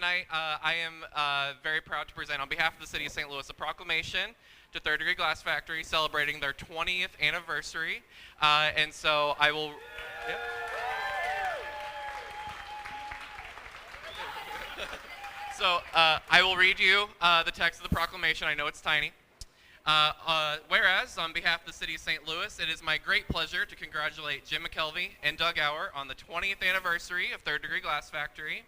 tonight, I am very proud to present on behalf of the City of St. Louis a proclamation to Third Degree Glass Factory celebrating their 20th anniversary. And so I will... Yep. So I will read you the text of the proclamation. I know it's tiny. Whereas, on behalf of the City of St. Louis, it is my great pleasure to congratulate Jim McKelvey and Doug Auer on the 20th anniversary of Third Degree Glass Factory.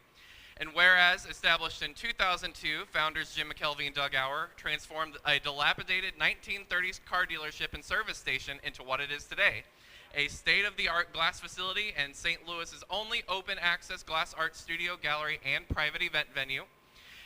And whereas, established in 2002, founders Jim McKelvey and Doug Auer transformed a dilapidated 1930s car dealership and service station into what it is today, a state-of-the-art glass facility and St. Louis's only open-access glass art studio, gallery, and private event venue.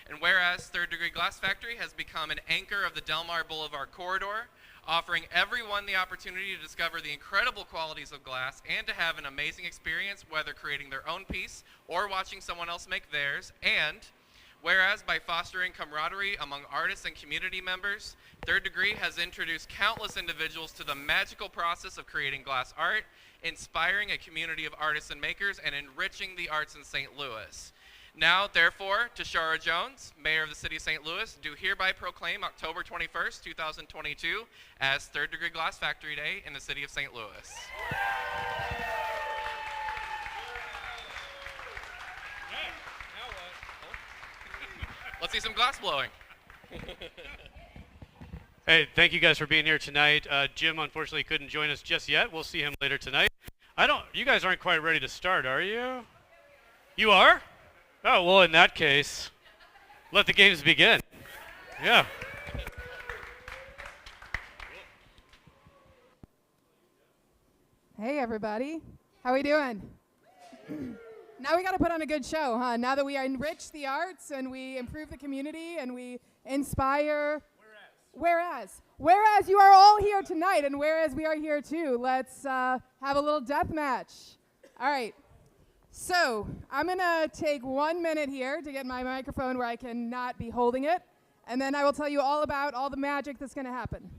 And whereas Third Degree Glass Factory has become an anchor of the Delmar Boulevard corridor, offering everyone the opportunity to discover the incredible qualities of glass and to have an amazing experience, whether creating their own piece or watching someone else make theirs. And whereas by fostering camaraderie among artists and community members, Third Degree has introduced countless individuals to the magical process of creating glass art, inspiring a community of artists and makers, and enriching the arts in St. Louis. Now, therefore, Tashara Jones, Mayor of the City of St. Louis, do hereby proclaim October 21st, 2022 as Third Degree Glass Factory Day in the City of St. Louis. Let's see some glass blowing. Hey, thank you guys for being here tonight. Jim unfortunately couldn't join us just yet. We'll see him later tonight. You guys aren't quite ready to start, are you? You are? Oh, well, in that case, let the games begin. Yeah. Hey, everybody. How we doing? Now we got to put on a good show, huh? Now that we enrich the arts and we improve the community and we inspire. Whereas you are all here tonight, and whereas we are here too, let's have a little death match. All right. So I'm going to take 1 minute here to get my microphone where I can not be holding it, and then I will tell you all about all the magic that's going to happen.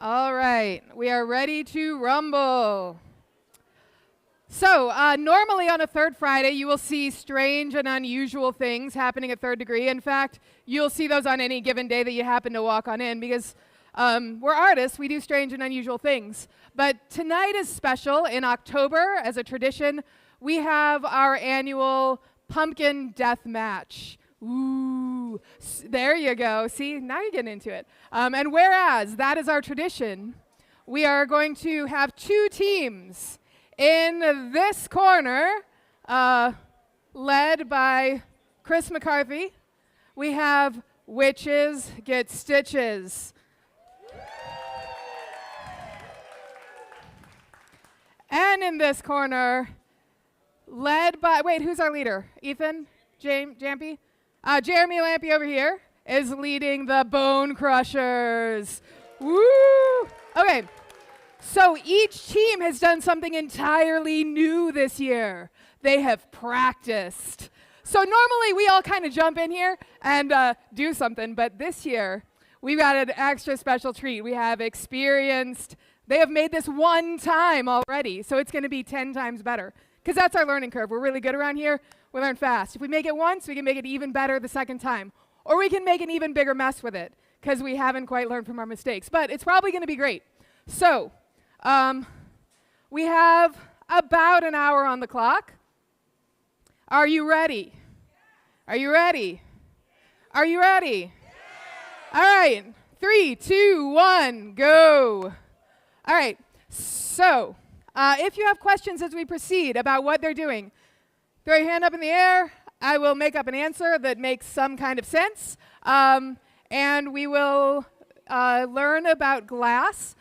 All right, we are ready to rumble. So normally on a third Friday, you will see strange and unusual things happening at Third Degree. In fact, you'll see those on any given day that you happen to walk on in because we're artists, we do strange and unusual things. But tonight is special. In October, as a tradition, we have our annual pumpkin death match. Ooh, there you go. See, now you're getting into it. And whereas that is our tradition, we are going to have two teams in this corner, led by Chris McCarthy. We have Witches Get Stitches. And in this corner, led by, wait, who's our leader? Ethan? Jampy? Jeremy Lampy over here is leading the Bone Crushers. Woo! Okay, so each team has done something entirely new this year. They have practiced. So normally we all kind of jump in here and do something, but this year we've got an extra special treat. We have experienced, they have made this one time already, so it's going to be 10 times better. Because that's our learning curve. We're really good around here. We learn fast. If we make it once, we can make it even better the second time. Or we can make an even bigger mess with it because we haven't quite learned from our mistakes. But it's probably going to be great. So we have about an hour on the clock. Are you ready? Are you ready? Are you ready? All right. 3, 2, 1, go. All right. So if you have questions as we proceed about what they're doing, throw your hand up in the air. I will make up an answer that makes some kind of sense. And we will learn about glass.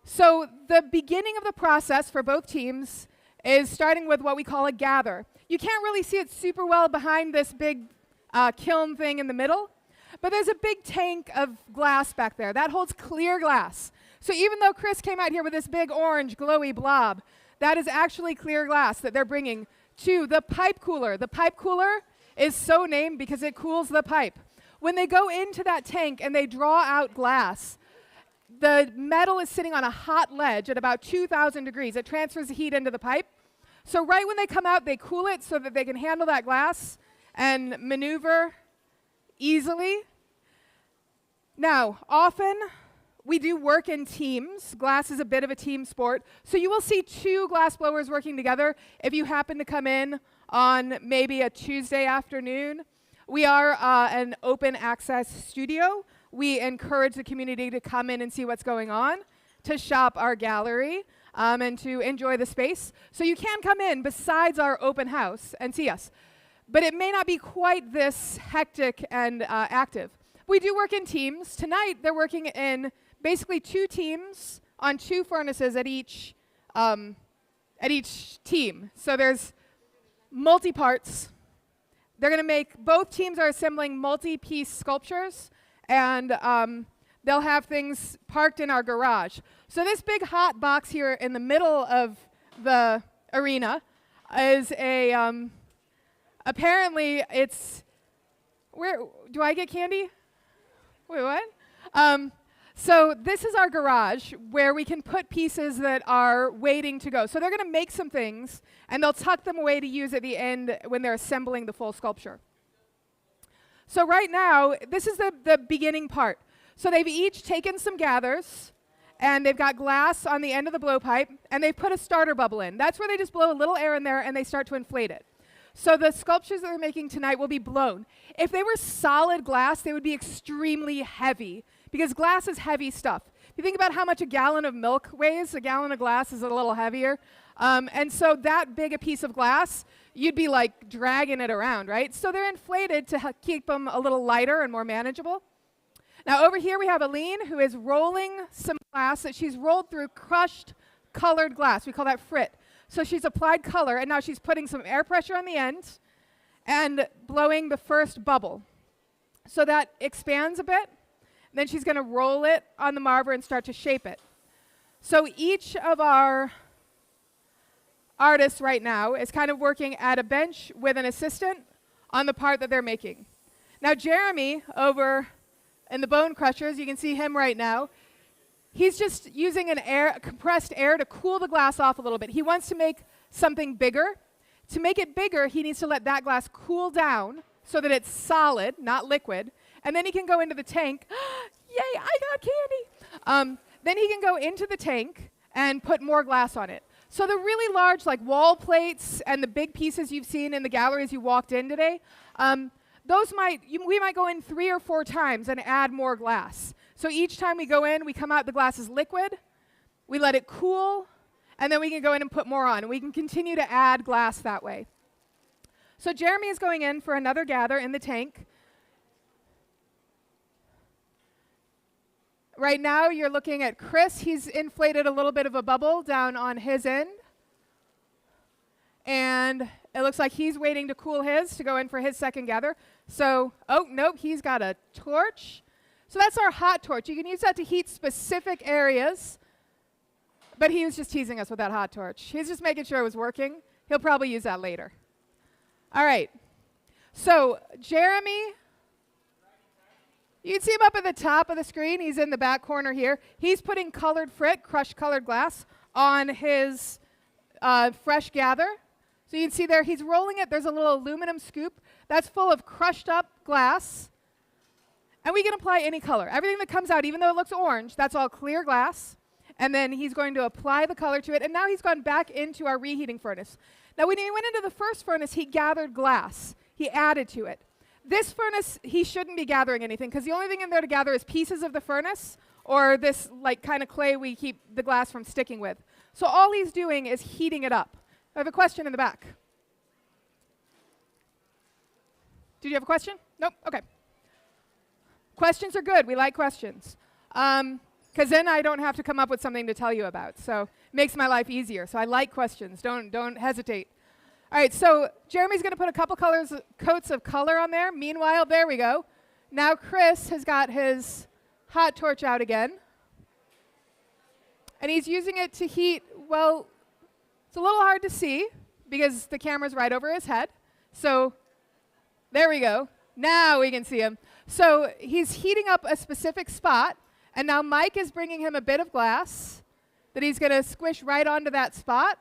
So the beginning of the process for both teams is starting with what we call a gather. You can't really see it super well behind this big kiln thing in the middle. But there's a big tank of glass back there. That holds clear glass. So even though Chris came out here with this big orange glowy blob, that is actually clear glass that they're bringing to the pipe cooler. The pipe cooler is so named because it cools the pipe. When they go into that tank and they draw out glass, the metal is sitting on a hot ledge at about 2,000 degrees. It transfers the heat into the pipe. So right when they come out, they cool it so that they can handle that glass and maneuver easily. Now, often we do work in teams. Glass is a bit of a team sport. So you will see 2 glass blowers working together if you happen to come in on maybe a Tuesday afternoon. We are an open access studio. We encourage the community to come in and see what's going on, to shop our gallery, and to enjoy the space. So you can come in besides our open house and see us. But it may not be quite this hectic and active. We do work in teams. Tonight, they're working in basically 2 teams on 2 furnaces at each team. So there's multi-parts. They're going to make, both teams are assembling multi-piece sculptures, and they'll have things parked in our garage. So this big hot box here in the middle of the arena is a, apparently it's, where, do I get candy? Wait, what? So this is our garage where we can put pieces that are waiting to go. So they're going to make some things, and they'll tuck them away to use at the end when they're assembling the full sculpture. So right now, this is the beginning part. So they've each taken some gathers, and they've got glass on the end of the blowpipe, and they've put a starter bubble in. That's where they just blow a little air in there, and they start to inflate it. So the sculptures that they're making tonight will be blown. If they were solid glass, they would be extremely heavy, because glass is heavy stuff. If you think about how much a gallon of milk weighs, a gallon of glass is a little heavier. And so that big a piece of glass, you'd be like dragging it around, right? So they're inflated to keep them a little lighter and more manageable. Now over here we have Aline, who is rolling some glass that she's rolled through crushed colored glass. We call that frit. So she's applied color, and now she's putting some air pressure on the end and blowing the first bubble. So that expands a bit. Then she's going to roll it on the marver and start to shape it. So each of our artists right now is kind of working at a bench with an assistant on the part that they're making. Now Jeremy, over in the bone crushers, you can see him right now. He's just using compressed air to cool the glass off a little bit. He wants to make something bigger. To make it bigger, he needs to let that glass cool down so that it's solid, not liquid. And then he can go into the tank. Yay, I got candy. Then he can go into the tank and put more glass on it. So the really large, like wall plates and the big pieces you've seen in the galleries you walked in today, we might go in 3 or 4 times and add more glass. So each time we go in, we come out, the glass is liquid, we let it cool, and then we can go in and put more on. And we can continue to add glass that way. So Jeremy is going in for another gather in the tank. Right now, you're looking at Chris. He's inflated a little bit of a bubble down on his end. And it looks like he's waiting to cool his to go in for his second gather. So, oh, nope, he's got a torch. So that's our hot torch. You can use that to heat specific areas. But he was just teasing us with that hot torch. He's just making sure it was working. He'll probably use that later. All right. So Jeremy, you can see him up at the top of the screen. He's in the back corner here. He's putting colored frit, crushed colored glass, on his fresh gather. So you can see there, he's rolling it. There's a little aluminum scoop that's full of crushed up glass. And we can apply any color. Everything that comes out, even though it looks orange, that's all clear glass. And then he's going to apply the color to it. And now he's gone back into our reheating furnace. Now when he went into the first furnace, he gathered glass. He added to it. This furnace, he shouldn't be gathering anything, because the only thing in there to gather is pieces of the furnace or this like kind of clay we keep the glass from sticking with. So all he's doing is heating it up. I have a question in the back. Did you have a question? Nope? Okay. Questions are good. We like questions. Because then I don't have to come up with something to tell you about. So it makes my life easier. So I like questions. Don't hesitate. All right, so Jeremy's going to put a couple coats of color on there. Meanwhile, there we go. Now Chris has got his hot torch out again. And he's using it to heat, well, it's a little hard to see because the camera's right over his head. So there we go. Now we can see him. So he's heating up a specific spot, and now Mike is bringing him a bit of glass that he's going to squish right onto that spot.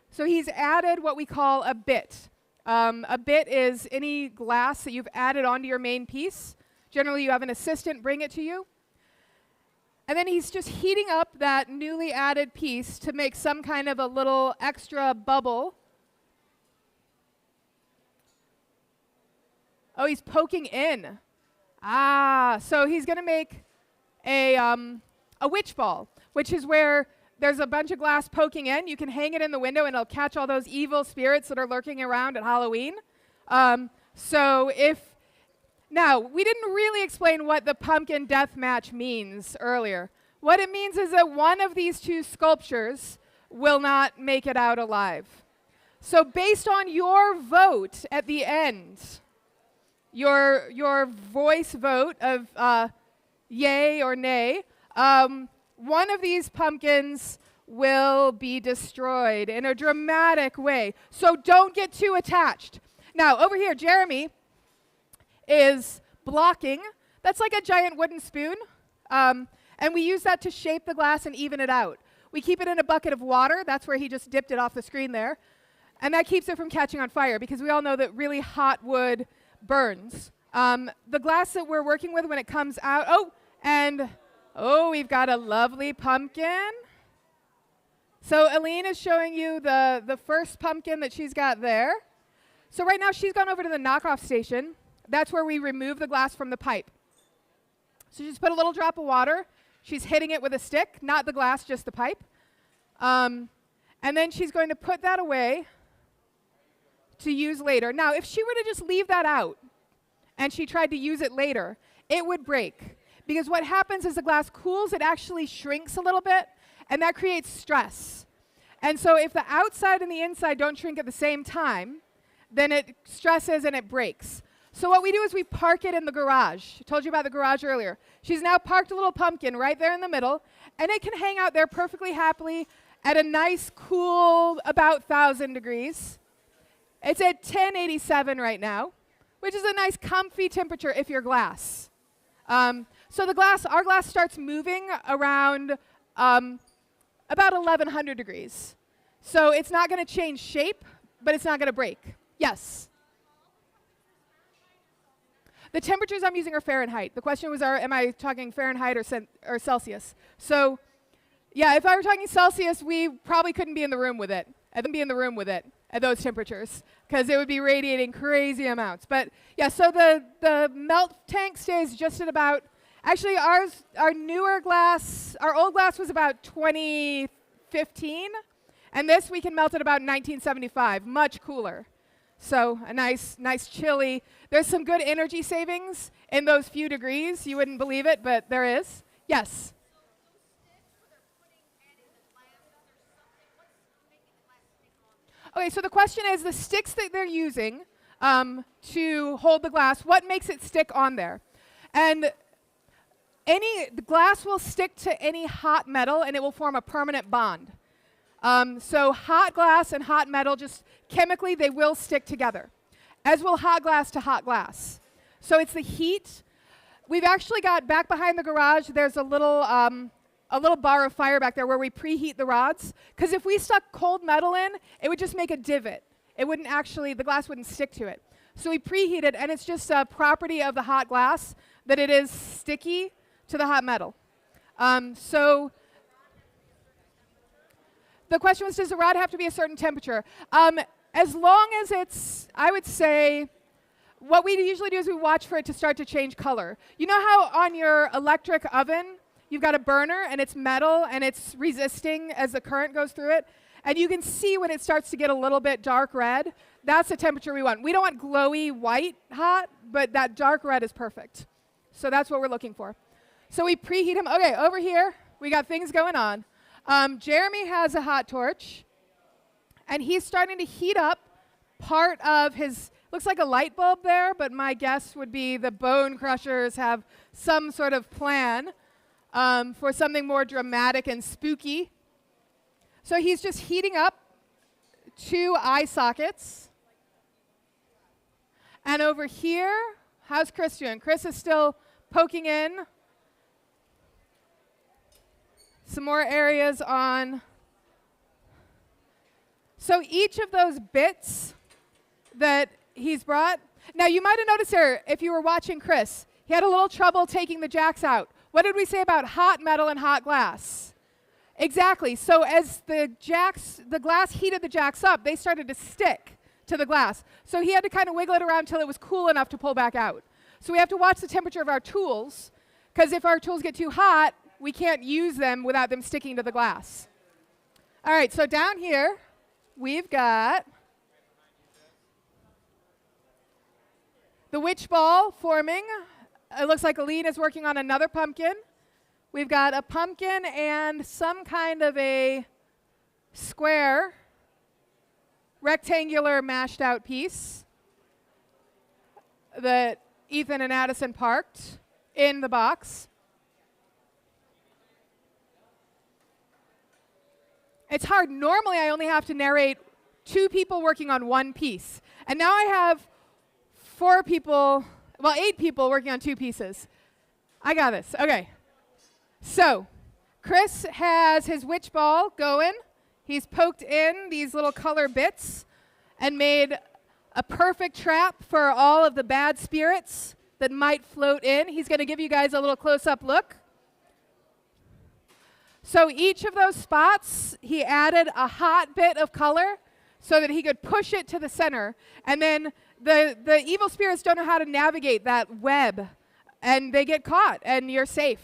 So he's added what we call a bit. A bit is any glass that you've added onto your main piece. Generally, you have an assistant bring it to you. And then he's just heating up that newly added piece to make some kind of a little extra bubble. Oh, he's poking in. Ah, so he's going to make a witch ball, which is where there's a bunch of glass poking in. You can hang it in the window, and it'll catch all those evil spirits that are lurking around at Halloween. Now, we didn't really explain what the pumpkin death match means earlier. What it means is that one of these two sculptures will not make it out alive. So based on your vote at the end, your voice vote of yay or nay, one of these pumpkins will be destroyed in a dramatic way. So don't get too attached. Now, over here, Jeremy is blocking. That's like a giant wooden spoon. And we use that to shape the glass and even it out. We keep it in a bucket of water. That's where he just dipped it off the screen there. And that keeps it from catching on fire because we all know that really hot wood burns. The glass that we're working with when it comes out, we've got a lovely pumpkin. So Aline is showing you the first pumpkin that she's got there. So right now she's gone over to the knockoff station. That's where we remove the glass from the pipe. So she's put a little drop of water. She's hitting it with a stick, not the glass, just the pipe. And then she's going to put that away to use later. Now, if she were to just leave that out and she tried to use it later, it would break. Because what happens is the glass cools, it actually shrinks a little bit, and that creates stress. And so if the outside and the inside don't shrink at the same time, then it stresses and it breaks. So what we do is we park it in the garage. I told you about the garage earlier. She's now parked a little pumpkin right there in the middle, and it can hang out there perfectly happily at a nice, cool, about 1,000 degrees. It's at 1087 right now, which is a nice, comfy temperature if you're glass. So our glass starts moving around about 1,100 degrees. So it's not going to change shape, but it's not going to break. Yes? The temperatures I'm using are Fahrenheit. The question was, am I talking Fahrenheit or Celsius? So, yeah, if I were talking Celsius, we probably couldn't be in the room with it. I couldn't be in the room with it at those temperatures because it would be radiating crazy amounts. But, yeah, so the melt tank stays just at about, actually, our newer glass, our old glass was about 2015, and this we can melt at about 1975, much cooler. So a nice chilly. There's some good energy savings in those few degrees. You wouldn't believe it, but there is. Yes? Okay, so the question is the sticks that they're using to hold the glass, what makes it stick on there? And the glass will stick to any hot metal, and it will form a permanent bond. So hot glass and hot metal, just chemically, they will stick together, as will hot glass to hot glass. So it's the heat. We've actually got, back behind the garage, there's a little bar of fire back there where we preheat the rods. Because if we stuck cold metal in, it would just make a divot. It wouldn't actually, the glass wouldn't stick to it. So we preheat it, and it's just a property of the hot glass that it is sticky to the hot metal. So the question was, does the rod have to be a certain temperature? As long as it's, I would say, what we usually do is we watch for it to start to change color. You know how on your electric oven, you've got a burner, and it's metal, and it's resisting as the current goes through it? And you can see when it starts to get a little bit dark red. That's the temperature we want. We don't want glowy white hot, but that dark red is perfect. So that's what we're looking for. So we preheat them. Okay, over here, we got things going on. Jeremy has a hot torch, and he's starting to heat up part of his, looks like a light bulb there, but my guess would be the bone crushers have some sort of plan for something more dramatic and spooky. So he's just heating up 2 eye sockets. And over here, how's Chris doing? Chris is still poking in some more areas on. So each of those bits that he's brought. Now you might have noticed here, if you were watching Chris, he had a little trouble taking the jacks out. What did we say about hot metal and hot glass? Exactly. So as the glass heated the jacks up, they started to stick to the glass. So he had to kind of wiggle it around until it was cool enough to pull back out. So we have to watch the temperature of our tools, because if our tools get too hot, we can't use them without them sticking to the glass. All right, so down here, we've got the witch ball forming. It looks like Aline is working on another pumpkin. We've got a pumpkin and some kind of a square, rectangular mashed out piece that Ethan and Addison parked in the box. It's hard. Normally I only have to narrate 2 people working on one piece. And now I have 8 people working on 2 pieces. I got this. Okay. So Chris has his witch ball going. He's poked in these little color bits and made a perfect trap for all of the bad spirits that might float in. He's going to give you guys a little close-up look. So each of those spots, he added a hot bit of color so that he could push it to the center. And then the evil spirits don't know how to navigate that web, and they get caught, and you're safe.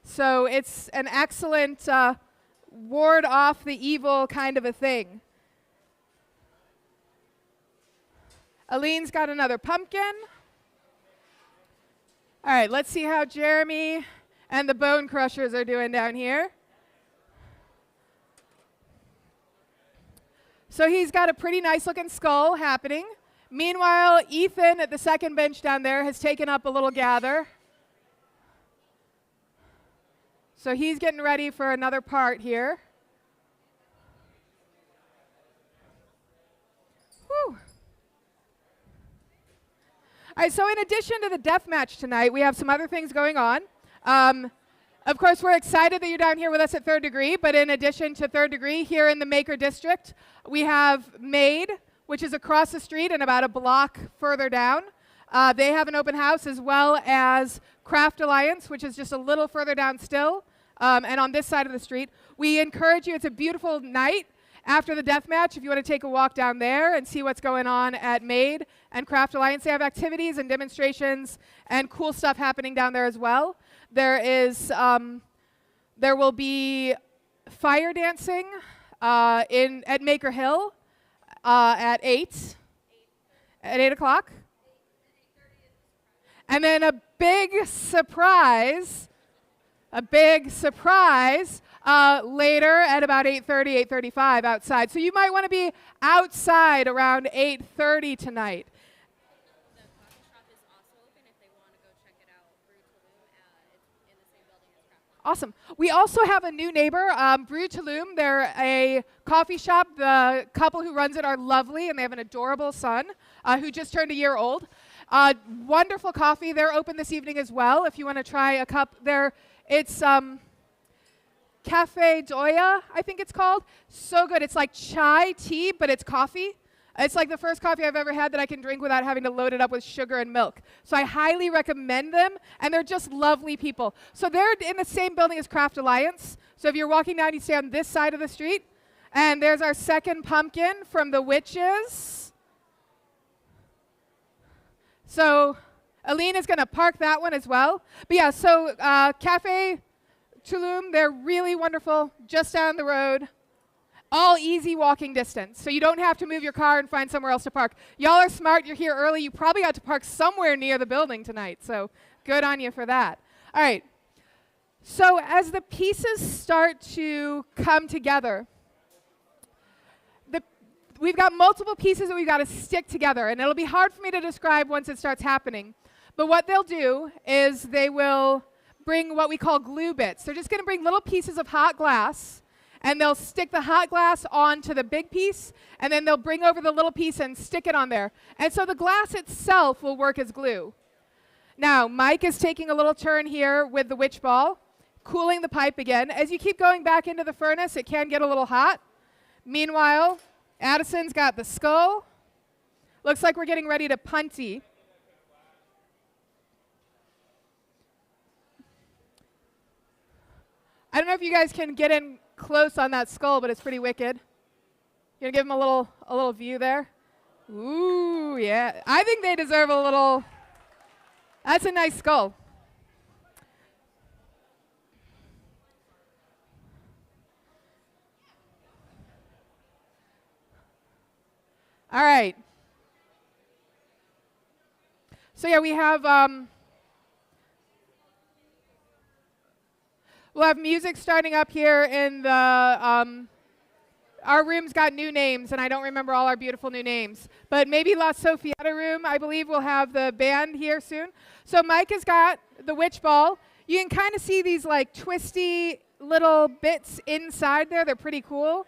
So it's an excellent ward off the evil kind of a thing. Aline's got another pumpkin. All right, let's see how Jeremy and the bone crushers are doing down here. So he's got a pretty nice looking skull happening. Meanwhile, Ethan at the second bench down there has taken up a little gather. So he's getting ready for another part here. Whew. All right, so in addition to the death match tonight, we have some other things going on. Of course, we're excited that you're down here with us at Third Degree, but in addition to Third Degree, here in the Maker District, we have Made, which is across the street and about a block further down. They have an open house, as well as Craft Alliance, which is just a little further down still, and on this side of the street. We encourage you, it's a beautiful night after the death match, if you want to take a walk down there and see what's going on at Made and Craft Alliance. They have activities and demonstrations and cool stuff happening down there as well. There will be fire dancing at Maker Hill at 8 o'clock. And then a big surprise later at about 8:30, 8:35 outside. So you might want to be outside around 8:30 tonight. The coffee shop is also open if they want to go check it out. Brew Tulum, it's in the same building as Craft. Awesome. We also have a new neighbor, Brew Tulum. They're a coffee shop. The couple who runs it are lovely, and they have an adorable son who just turned a year old. Wonderful coffee. They're open this evening as well. If you want to try a cup there, it's Cafe Doya, I think it's called. So good. It's like chai tea, but it's coffee. It's like the first coffee I've ever had that I can drink without having to load it up with sugar and milk. So I highly recommend them, and they're just lovely people. So they're in the same building as Craft Alliance. So if you're walking down, you stay on this side of the street. And there's our second pumpkin from the witches. So Aline is going to park that one as well. But yeah, so Cafe Tulum, they're really wonderful, just down the road. All easy walking distance, so you don't have to move your car and find somewhere else to park. Y'all are smart, you're here early. You probably got to park somewhere near the building tonight, so good on you for that. All right, so as the pieces start to come together, we've got multiple pieces that we've got to stick together, and it'll be hard for me to describe once it starts happening. But what they'll do is they will bring what we call glue bits. They're just going to bring little pieces of hot glass, and they'll stick the hot glass onto the big piece, and then they'll bring over the little piece and stick it on there. And so the glass itself will work as glue. Now, Mike is taking a little turn here with the witch ball, cooling the pipe again. As you keep going back into the furnace, it can get a little hot. Meanwhile, Addison's got the skull. Looks like we're getting ready to punty. I don't know if you guys can get in close on that skull, but it's pretty wicked. You gonna give them a little view there? Ooh, yeah. I think they deserve a little. That's a nice skull. All right. So yeah, we have we'll have music starting up here in the our room's got new names, and I don't remember all our beautiful new names. But maybe La Sofieta room, I believe, will have the band here soon. So Mike has got the witch ball. You can kind of see these like twisty little bits inside there. They're pretty cool.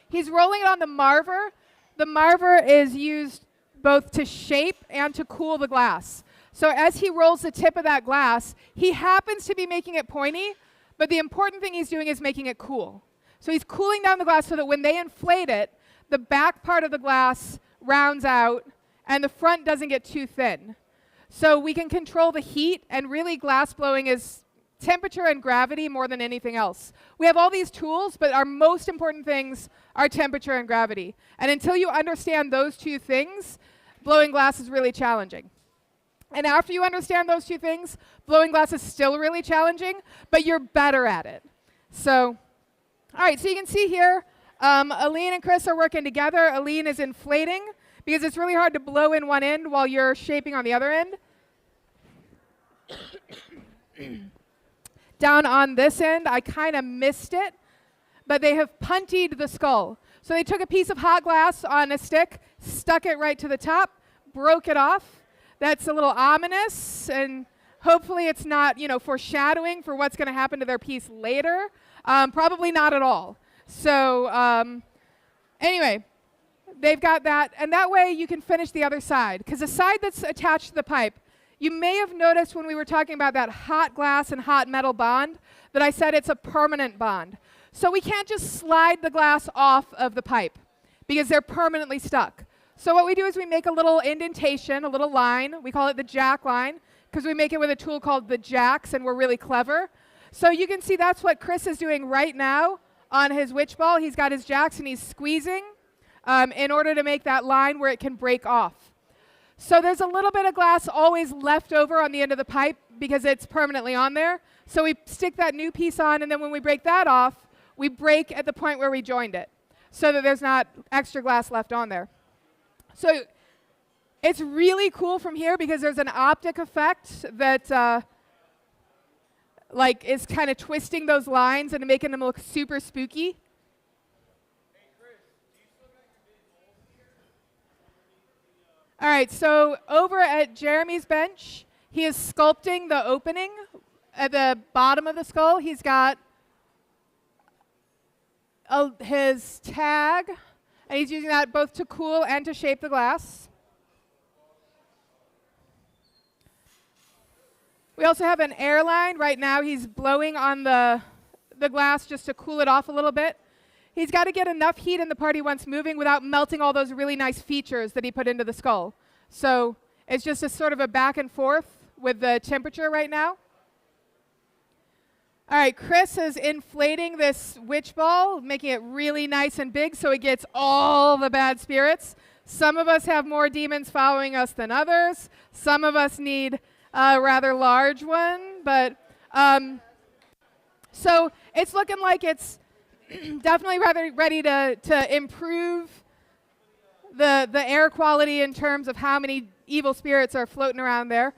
He's rolling it on the marver. The marver is used both to shape and to cool the glass. So as he rolls the tip of that glass, he happens to be making it pointy, but the important thing he's doing is making it cool. So he's cooling down the glass so that when they inflate it, the back part of the glass rounds out and the front doesn't get too thin. So we can control the heat, and really glass blowing is temperature and gravity more than anything else. We have all these tools, but our most important things are temperature and gravity. And until you understand those two things, blowing glass is really challenging. And after you understand those two things, blowing glass is still really challenging, but you're better at it. So, all right, so you can see here, Aline and Chris are working together. Aline is inflating because it's really hard to blow in one end while you're shaping on the other end. Down on this end, I kind of missed it, but they have puntied the skull. So they took a piece of hot glass on a stick, stuck it right to the top, broke it off. That's a little ominous, and hopefully it's not, foreshadowing for what's going to happen to their piece later. Probably not at all. So anyway, they've got that, and that way you can finish the other side, because the side that's attached to the pipe, you may have noticed when we were talking about that hot glass and hot metal bond that I said it's a permanent bond. So we can't just slide the glass off of the pipe because they're permanently stuck. So what we do is we make a little indentation, a little line. We call it the jack line because we make it with a tool called the jacks, and we're really clever. So you can see that's what Chris is doing right now on his witch ball. He's got his jacks and he's squeezing in order to make that line where it can break off. So there's a little bit of glass always left over on the end of the pipe because it's permanently on there. So we stick that new piece on, and then when we break that off, we break at the point where we joined it so that there's not extra glass left on there. So it's really cool from here because there's an optic effect that is kind of twisting those lines and making them look super spooky. All right, so over at Jeremy's bench, he is sculpting the opening at the bottom of the skull. He's got his tag, and he's using that both to cool and to shape the glass. We also have an air line. Right now he's blowing on the glass just to cool it off a little bit. He's got to get enough heat in the part he wants moving without melting all those really nice features that he put into the skull. So it's just a sort of a back and forth with the temperature right now. All right, Chris is inflating this witch ball, making it really nice and big so it gets all the bad spirits. Some of us have more demons following us than others. Some of us need a rather large one. But so it's looking like it's definitely rather ready to improve the air quality in terms of how many evil spirits are floating around there.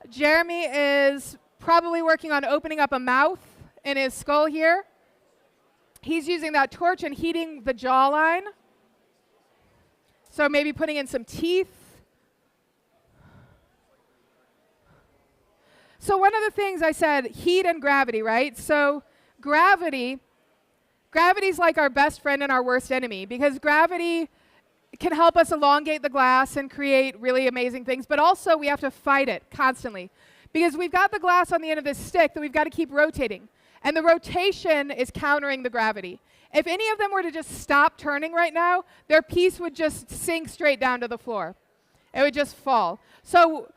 Jeremy is probably working on opening up a mouth in his skull here. He's using that torch and heating the jawline. So maybe putting in some teeth. So one of the things I said, heat and gravity, right? So gravity's like our best friend and our worst enemy, because gravity can help us elongate the glass and create really amazing things, but also we have to fight it constantly, because we've got the glass on the end of this stick that we've got to keep rotating, and the rotation is countering the gravity. If any of them were to just stop turning right now, their piece would just sink straight down to the floor. It would just fall. So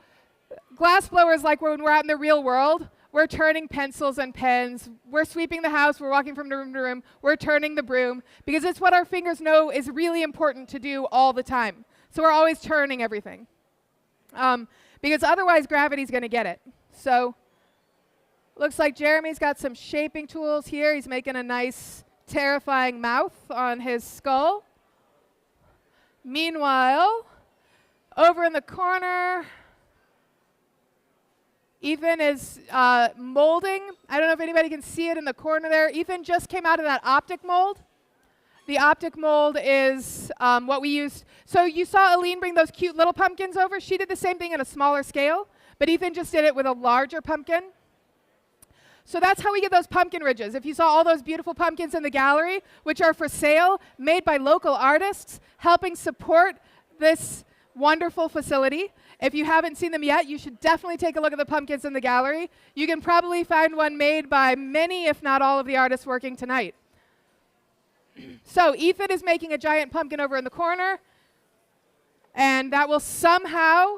glass blowers, like when we're out in the real world, we're turning pencils and pens, we're sweeping the house, we're walking from room to room, we're turning the broom, because it's what our fingers know is really important to do all the time. So we're always turning everything. Because otherwise gravity's gonna get it. So looks like Jeremy's got some shaping tools here. He's making a nice, terrifying mouth on his skull. Meanwhile, over in the corner, Ethan is molding. I don't know if anybody can see it in the corner there. Ethan just came out of that optic mold. The optic mold is what we used. So you saw Aline bring those cute little pumpkins over. She did the same thing at a smaller scale, but Ethan just did it with a larger pumpkin. So that's how we get those pumpkin ridges. If you saw all those beautiful pumpkins in the gallery, which are for sale, made by local artists, helping support this wonderful facility. If you haven't seen them yet, you should definitely take a look at the pumpkins in the gallery. You can probably find one made by many, if not all, of the artists working tonight. So Ethan is making a giant pumpkin over in the corner, and that will somehow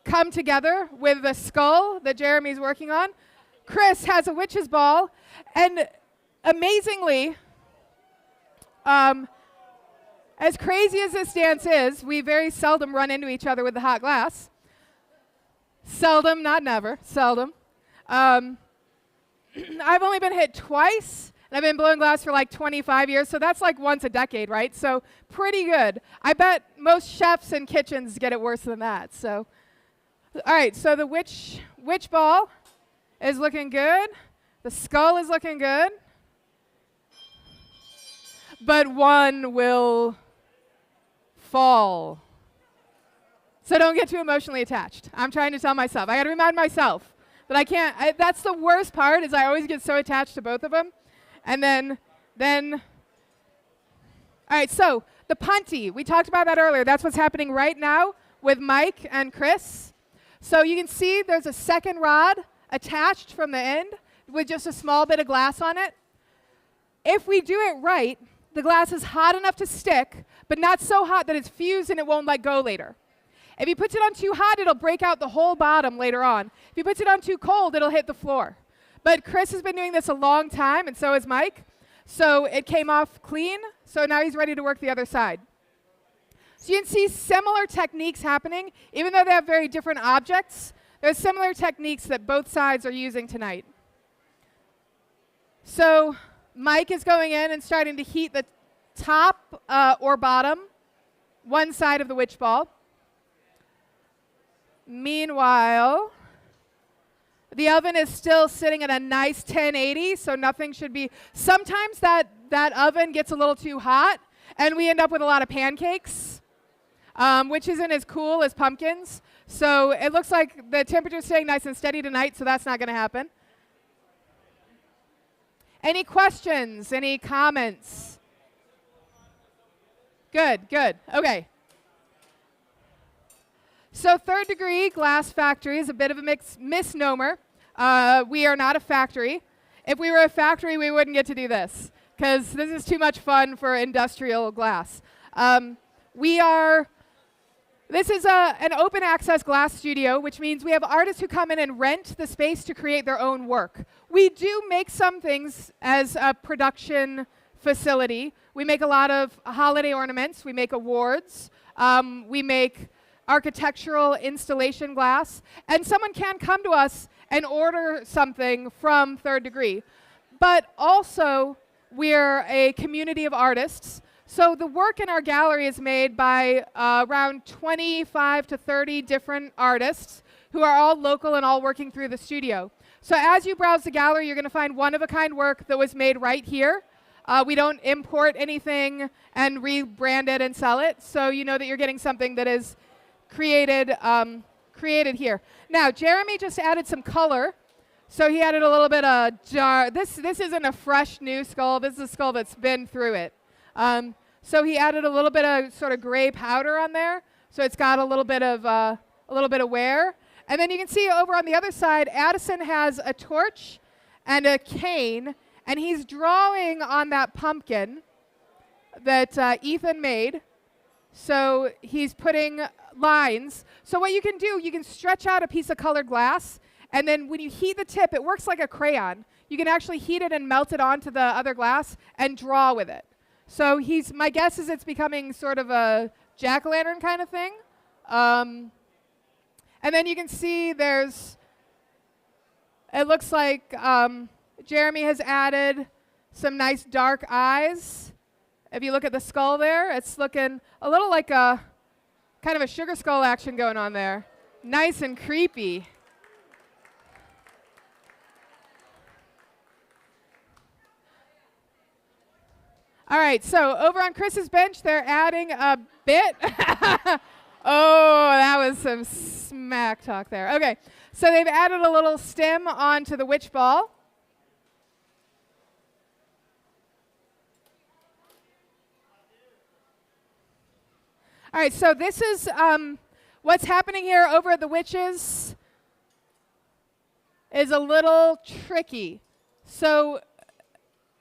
come together with the skull that Jeremy's working on. Chris has a witch's ball, and amazingly, as crazy as this dance is, we very seldom run into each other with the hot glass. Seldom, not never, seldom. I've only been hit twice, and I've been blowing glass for like 25 years, so that's like once a decade, right? So pretty good. I bet most chefs and kitchens get it worse than that. So, all right, so the witch ball is looking good. The skull is looking good. But one will fall. So don't get too emotionally attached. I'm trying to tell myself. I got to remind myself that I can't. That's the worst part, is I always get so attached to both of them. And then, all right, so the punty. We talked about that earlier. That's what's happening right now with Mike and Chris. So you can see there's a second rod attached from the end with just a small bit of glass on it. If we do it right, the glass is hot enough to stick, but not so hot that it's fused and it won't let go later. If he puts it on too hot, it'll break out the whole bottom later on. If he puts it on too cold, it'll hit the floor. But Chris has been doing this a long time, and so has Mike. So it came off clean, so now he's ready to work the other side. So you can see similar techniques happening, even though they have very different objects. There's similar techniques that both sides are using tonight. So Mike is going in and starting to heat the top or bottom, one side of the witch ball. Meanwhile, the oven is still sitting at a nice 1080, so nothing should be. Sometimes that oven gets a little too hot, and we end up with a lot of pancakes, which isn't as cool as pumpkins. So it looks like the temperature's staying nice and steady tonight, so that's not going to happen. Any questions? Any comments? Good, good. Okay. So third degree glass factory is a bit of a misnomer. We are not a factory. If we were a factory, we wouldn't get to do this, because this is too much fun for industrial glass. This is an open access glass studio, which means we have artists who come in and rent the space to create their own work. We do make some things as a production facility. We make a lot of holiday ornaments. We make awards. We make architectural installation glass. And someone can come to us and order something from Third Degree. But also, we're a community of artists. So the work in our gallery is made by around 25 to 30 different artists who are all local and all working through the studio. So as you browse the gallery, you're going to find one-of-a-kind work that was made right here. We don't import anything and rebrand it and sell it, so you know that you're getting something that is created here. Now, Jeremy just added some color. So he added a little bit of this isn't a fresh new skull. This is a skull that's been through it. So he added a little bit of sort of gray powder on there. So it's got a little bit of wear. And then you can see over on the other side, Addison has a torch and a cane, and he's drawing on that pumpkin that Ethan made. So he's putting lines. So what you can do, you can stretch out a piece of colored glass, and then when you heat the tip, it works like a crayon. You can actually heat it and melt it onto the other glass and draw with it. So my guess is it's becoming sort of a jack-o'-lantern kind of thing. And then you can see it looks like Jeremy has added some nice dark eyes. If you look at the skull there, it's looking a little like a kind of a sugar skull action going on there. Nice and creepy. All right, so over on Chris's bench, they're adding a bit. Oh, that was some smack talk there. Okay, so they've added a little stem onto the witch ball. All right, so this is what's happening here over at the witches is a little tricky. So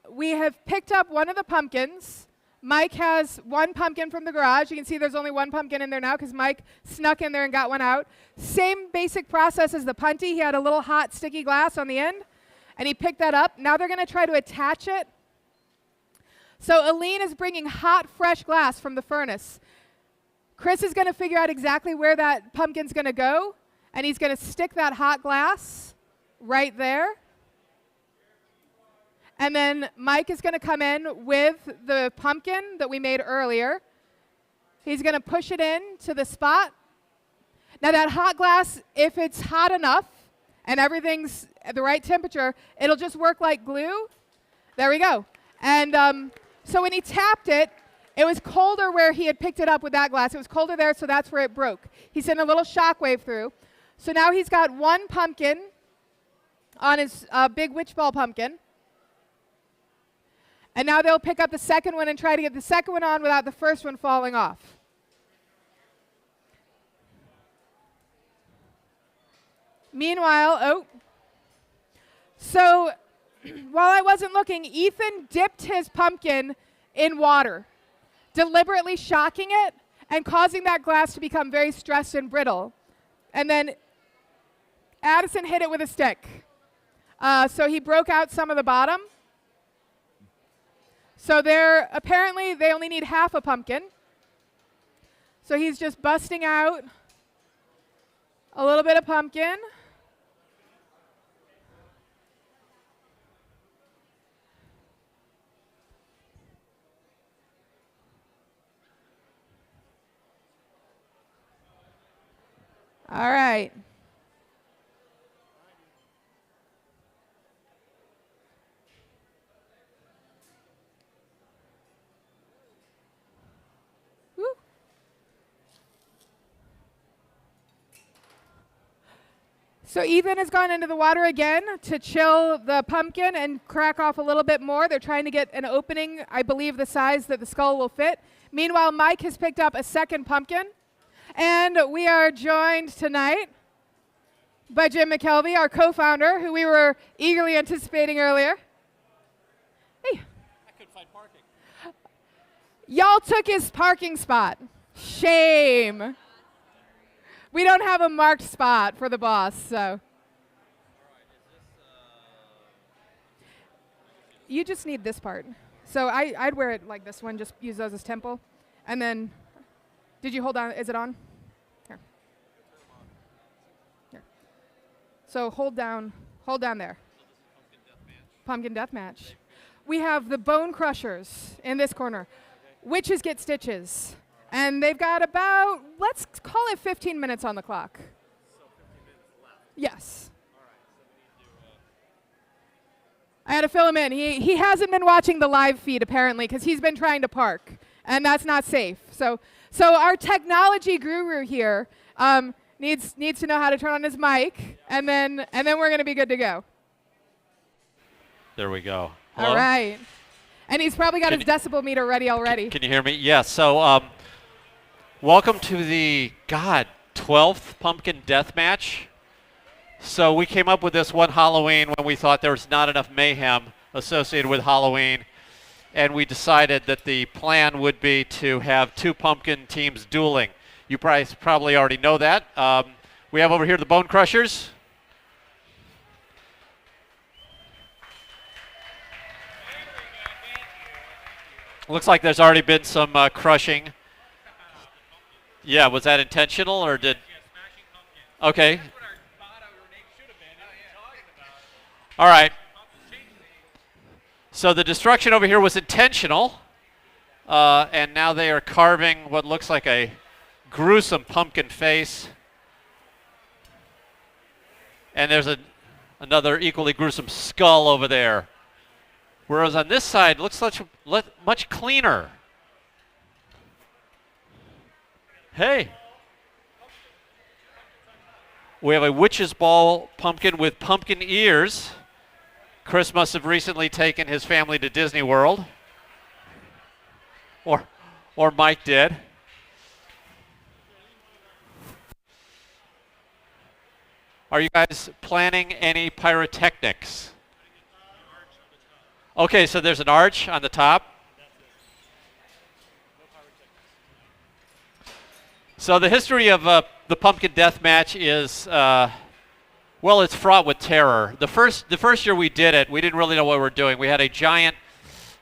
we have picked up one of the pumpkins. Mike has one pumpkin from the garage. You can see there's only one pumpkin in there now because Mike snuck in there and got one out. Same basic process as the punty. He had a little hot sticky glass on the end, and he picked that up. Now they're going to try to attach it. So Aline is bringing hot, fresh glass from the furnace. Chris is going to figure out exactly where that pumpkin's going to go, and he's going to stick that hot glass right there. And then Mike is going to come in with the pumpkin that we made earlier. He's going to push it in to the spot. Now that hot glass, if it's hot enough and everything's at the right temperature, it'll just work like glue. There we go. And so when he tapped it, it was colder where he had picked it up with that glass. It was colder there, so that's where it broke. He sent a little shock wave through. So now he's got one pumpkin on his big witch ball pumpkin. And now they'll pick up the second one and try to get the second one on without the first one falling off. Meanwhile, so while I wasn't looking, Ethan dipped his pumpkin in water, deliberately shocking it and causing that glass to become very stressed and brittle. And then Addison hit it with a stick. So he broke out some of the bottom. So apparently they only need half a pumpkin. So he's just busting out a little bit of pumpkin. All right. So Ethan has gone into the water again to chill the pumpkin and crack off a little bit more. They're trying to get an opening, I believe, the size that the skull will fit. Meanwhile, Mike has picked up a second pumpkin. And we are joined tonight by Jim McKelvey, our co-founder, who we were eagerly anticipating earlier. Hey. I couldn't find parking. Y'all took his parking spot. Shame. We don't have a marked spot for the boss, so. You just need this part. So I'd wear it like this one, just use those as temple. And then, did you hold on? Is it on? Here. Here. So hold down there. Pumpkin death match. We have the bone crushers in this corner. Witches get stitches. And they've got about, let's call it 15 minutes on the clock. So 15 minutes left. Yes. All right, so we need to I had to fill him in. He hasn't been watching the live feed apparently because he's been trying to park, and that's not safe. So our technology guru here needs to know how to turn on his mic, and then we're gonna be good to go. There we go. Hello? All right. And he's probably got his decibel meter ready already. Can you hear me? Yes. So welcome to the 12th Pumpkin Death Match. So we came up with this one Halloween when we thought there was not enough mayhem associated with Halloween, and we decided that the plan would be to have 2 pumpkin teams dueling. You probably already know that. We have over here the Bone Crushers. Looks like there's already been some crushing. Yeah, was that intentional or did? Okay. All right. So the destruction over here was intentional, and now they are carving what looks like a gruesome pumpkin face. And there's another equally gruesome skull over there. Whereas on this side, it looks much cleaner. Hey. We have a witch's ball pumpkin with pumpkin ears. Chris must have recently taken his family to Disney World. Or Mike did. Are you guys planning any pyrotechnics? Okay, so there's an arch on the top. So the history of the Pumpkin Death Match is, well, it's fraught with terror. The first year we did it, we didn't really know what we were doing. We had a giant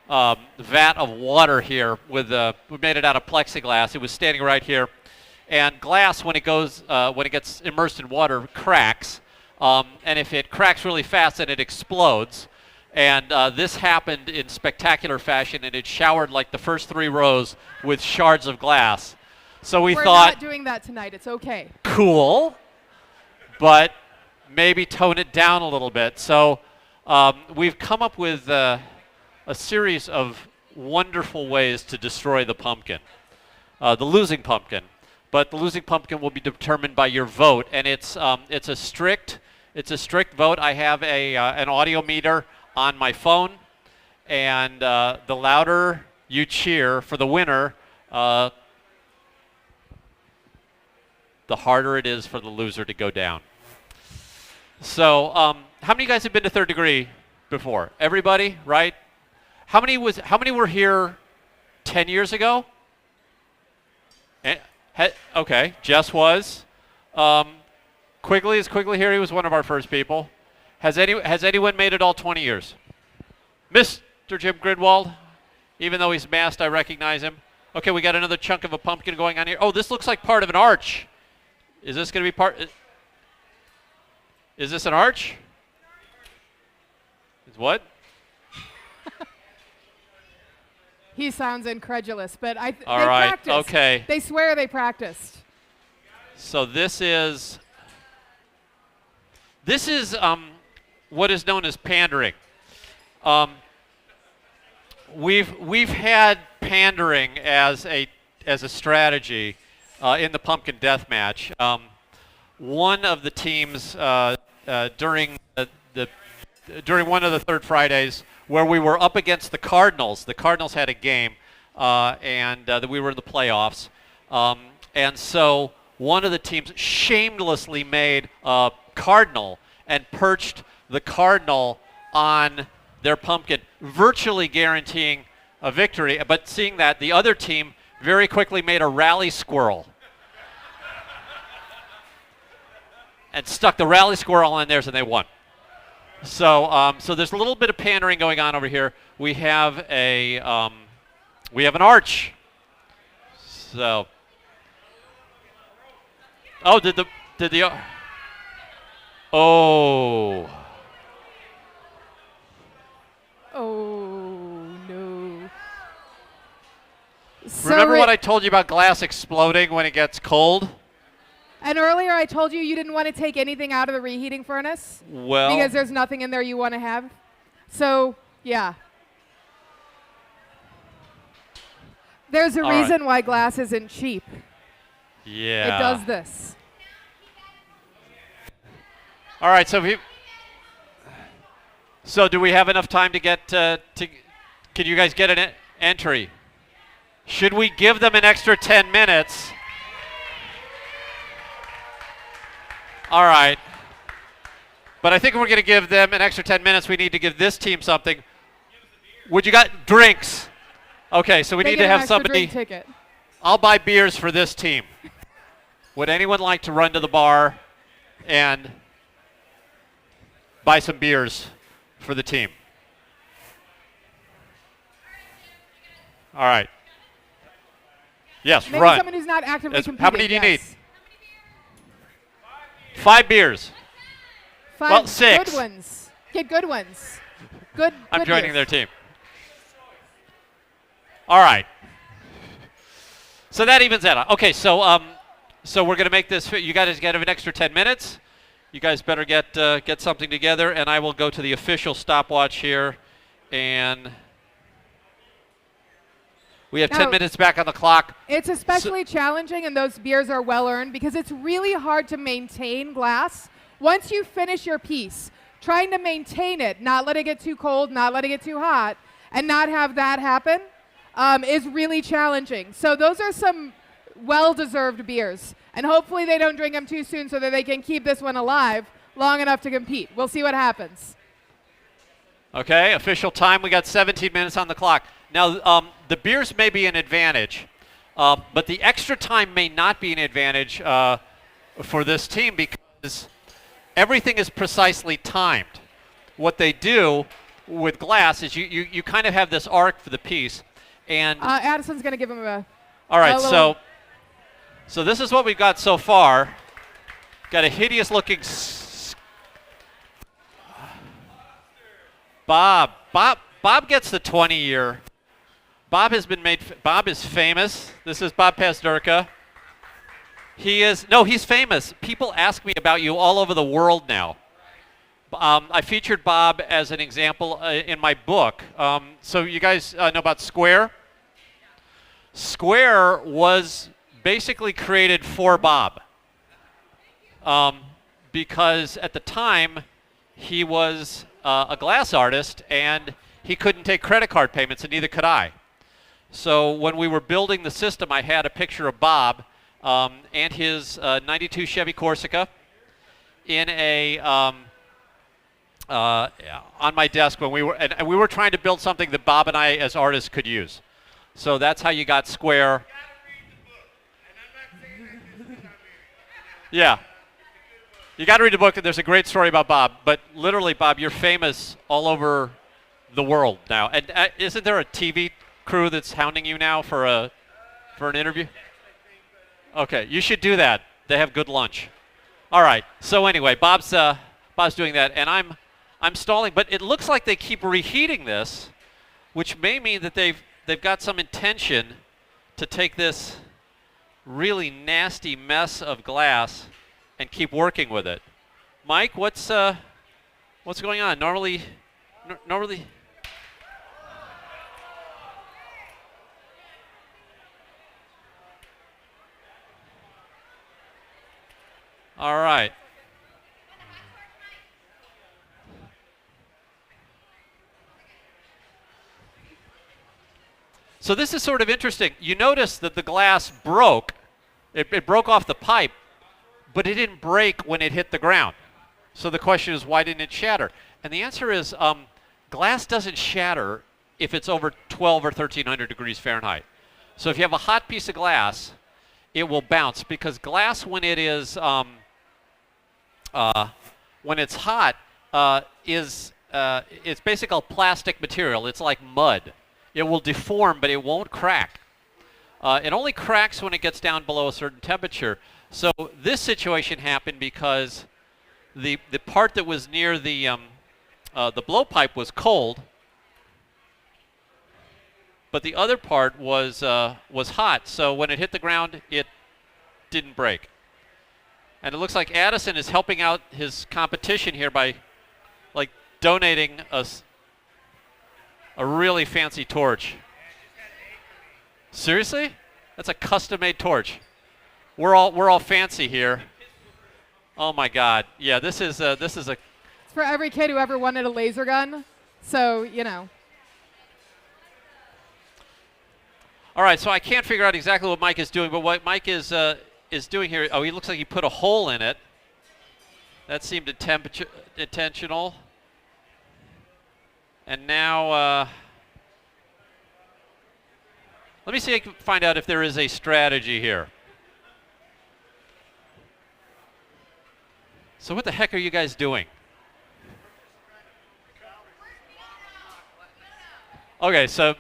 vat of water here with we made it out of plexiglass. It was standing right here, and glass when it gets immersed in water cracks, and if it cracks really fast, then it explodes. And this happened in spectacular fashion, and it showered like the first 3 rows with shards of glass. So we're not doing that tonight. It's okay. Cool, but maybe tone it down a little bit. So we've come up with a series of wonderful ways to destroy the pumpkin, the losing pumpkin. But the losing pumpkin will be determined by your vote, and it's a strict vote. I have an audio meter on my phone, and the louder you cheer for the winner, the harder it is for the loser to go down. So how many of you guys have been to Third Degree before? Everybody, right? How many were here 10 years ago? Okay, Jess was. Quigley here. He was one of our first people. Has anyone made it all 20 years? Mr. Jim Gridwald, even though he's masked, I recognize him. Okay, we got another chunk of a pumpkin going on here. Oh, this looks like part of an arch. Is this going to be part? Is this an arch? Is what? He sounds incredulous, but all they right, practiced. okay. They swear they practiced. So this is what is known as pandering. We've had pandering as a strategy in the Pumpkin Death Match. One of the teams during one of the Third Fridays where we were up against the Cardinals. The Cardinals had a game, and we were in the playoffs. And so one of the teams shamelessly made a cardinal and perched the cardinal on their pumpkin, virtually guaranteeing a victory. But seeing that, the other team very quickly made a rally squirrel and stuck the rally squirrel on theirs, and they won. So there's a little bit of pandering going on over here. We have an arch. So, oh, oh. Oh, no. So Remember what I told you about glass exploding when it gets cold? And earlier I told you didn't want to take anything out of the reheating furnace? Well, because there's nothing in there you want to have? So, yeah. There's a All right. reason why glass isn't cheap. Yeah. It does this. All right, so do we have enough time to get can you guys get an entry? Should we give them an extra 10 minutes? All right. But I think if we're going to give them an extra 10 minutes, we need to give this team something. Would you got drinks? Okay, so we They need get to an have extra somebody. drink ticket. I'll buy beers for this team. Would anyone like to run to the bar and buy some beers for the team? All right. Yes, Maybe run. someone who's not actively Yes, competing. how many do you yes. need? 5 beers. 5 Well, 6. good ones. Get good ones. Good. I'm good joining beers. their team. All right. So that evens that out. Okay, so we're going to make this. You guys get an extra 10 minutes. You guys better get something together, and I will go to the official stopwatch here, and we have 10 Now- minutes back on the clock. It's especially challenging, and those beers are well earned because it's really hard to maintain glass. Once you finish your piece, trying to maintain it, not let it get too cold, not let it get too hot, and not have that happen is really challenging. So those are some well-deserved beers, and hopefully they don't drink them too soon so that they can keep this one alive long enough to compete. We'll see what happens. Okay, official time. We got 17 minutes on the clock. Now, the beers may be an advantage, but the extra time may not be an advantage for this team because everything is precisely timed. What they do with glass is you kind of have this arc for the piece, and Addison's going to give him a... all right, little- so this is what we've got so far. Got a hideous looking Bob gets the 20-year. Bob has been made. Bob is famous. This is Bob Pazderka. He's famous. People ask me about you all over the world now. I featured Bob as an example in my book. So you guys know about Square? Square was basically created for Bob because at the time he was a glass artist and he couldn't take credit card payments, and neither could I. So when we were building the system, I had a picture of Bob and his 92 Chevy Corsica in a on my desk when we were and we were trying to build something that Bob and I as artists could use. So that's how you got Square. Yeah. You got to read the book, and there's a great story about Bob. But literally, Bob, you're famous all over the world now. And isn't there a TV crew that's hounding you now for an interview? Okay, you should do that. They have good lunch. All right. So anyway, Bob's doing that, and I'm stalling. But it looks like they keep reheating this, which may mean that they've got some intention to take this really nasty mess of glass and keep working with it. Mike, what's going on? Normally. All right. So this is sort of interesting. You notice that the glass broke. It broke off the pipe, but it didn't break when it hit the ground. So the question is, why didn't it shatter? And the answer is, glass doesn't shatter if it's over 12 or 1300 degrees Fahrenheit. So if you have a hot piece of glass, it will bounce because glass, when it is when it's hot, it's basically a plastic material. It's like mud. It will deform, but it won't crack. It only cracks when it gets down below a certain temperature. So this situation happened because the part that was near the blowpipe was cold, but the other part was hot. So when it hit the ground, it didn't break. And it looks like Addison is helping out his competition here by donating A really fancy torch. Seriously? That's a custom-made torch. We're all fancy here. Oh my God! Yeah, this is a. It's for every kid who ever wanted a laser gun. So, you know. All right, so I can't figure out exactly what Mike is doing, but what Mike is doing here, he looks like he put a hole in it. That seemed intentional. And now, let me see if I can find out if there is a strategy here. So what the heck are you guys doing? Okay, so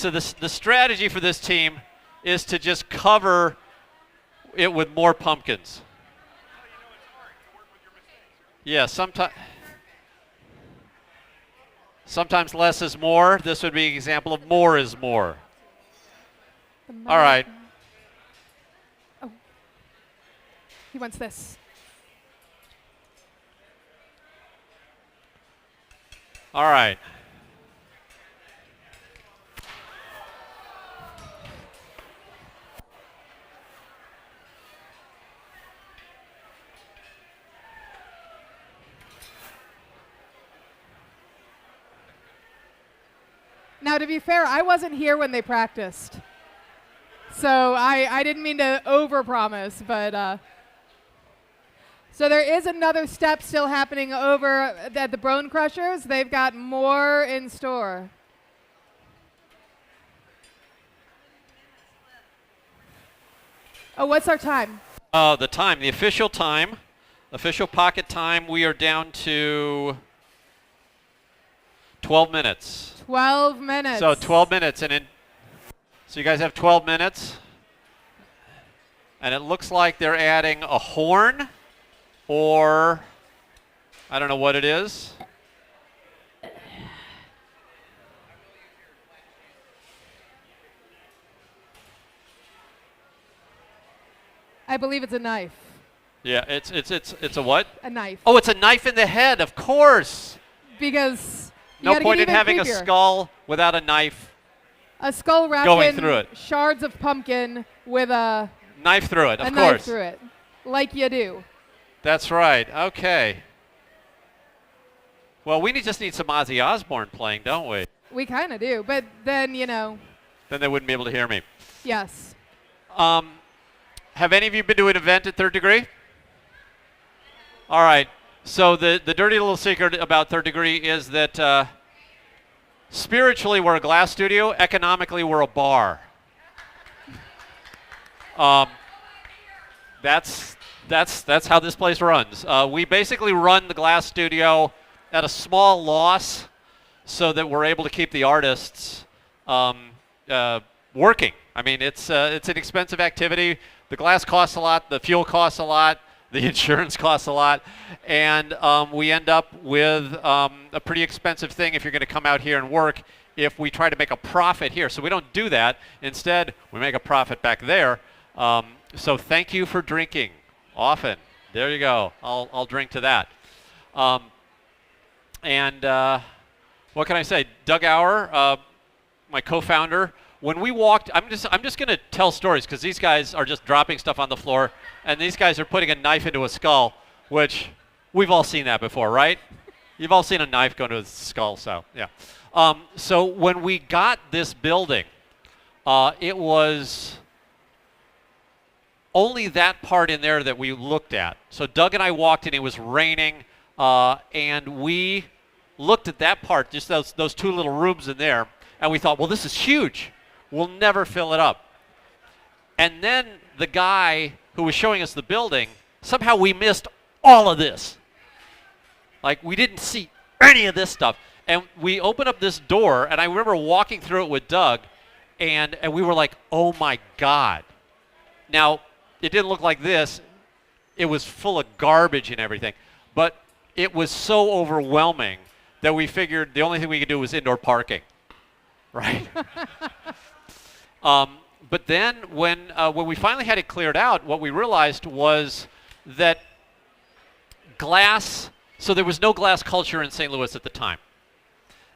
the strategy for this team is to just cover it with more pumpkins. Yeah, sometimes less is more. This would be an example of more is more. All right. Oh. He wants this. All right. Now, to be fair, I wasn't here when they practiced. So I didn't mean to overpromise, but so there is another step still happening over at the Bone Crushers. They've got more in store. Oh, what's our time? The official pocket time, we are down to 12 minutes. 12 minutes. So 12 minutes, so you guys have 12 minutes, and it looks like they're adding a horn, or I don't know what it is. I believe it's a knife. Yeah, it's a what? A knife. Oh, it's a knife in the head, of course. Because no point in having a skull without a knife. A skull wrapped going in through it. Shards of pumpkin with a knife through it, of course. knife through it, like you do. That's right. Okay. Well, we just need some Ozzy Osbourne playing, don't we? We kind of do, but then, you know. Then they wouldn't be able to hear me. Yes. Have any of you been to an event at Third Degree? All right. So the dirty little secret about Third Degree is that spiritually we're a glass studio, economically we're a bar. That's how this place runs. We basically run the glass studio at a small loss so that we're able to keep the artists working. I mean, it's an expensive activity. The glass costs a lot. The fuel costs a lot. The insurance costs a lot. And we end up with a pretty expensive thing if you're going to come out here and work if we try to make a profit here. So we don't do that. Instead, we make a profit back there. So thank you for drinking often. There you go. I'll drink to that. What can I say? Doug Auer, my co-founder, when we walked, I'm just going to tell stories because these guys are just dropping stuff on the floor, and these guys are putting a knife into a skull, which we've all seen that before, right? You've all seen a knife go into a skull, so yeah. So when we got this building, it was only that part in there that we looked at. So Doug and I walked in, it was raining, and we looked at that part, just those two little rooms in there, and we thought, well, this is huge. We'll never fill it up. And then the guy who was showing us the building, somehow we missed all of this. Like, we didn't see any of this stuff. And we opened up this door, and I remember walking through it with Doug, and we were like, oh, my God. Now, it didn't look like this. It was full of garbage and everything. But it was so overwhelming that we figured the only thing we could do was indoor parking, right? But then when we finally had it cleared out, what we realized was that glass So there was no glass culture in St. Louis at the time.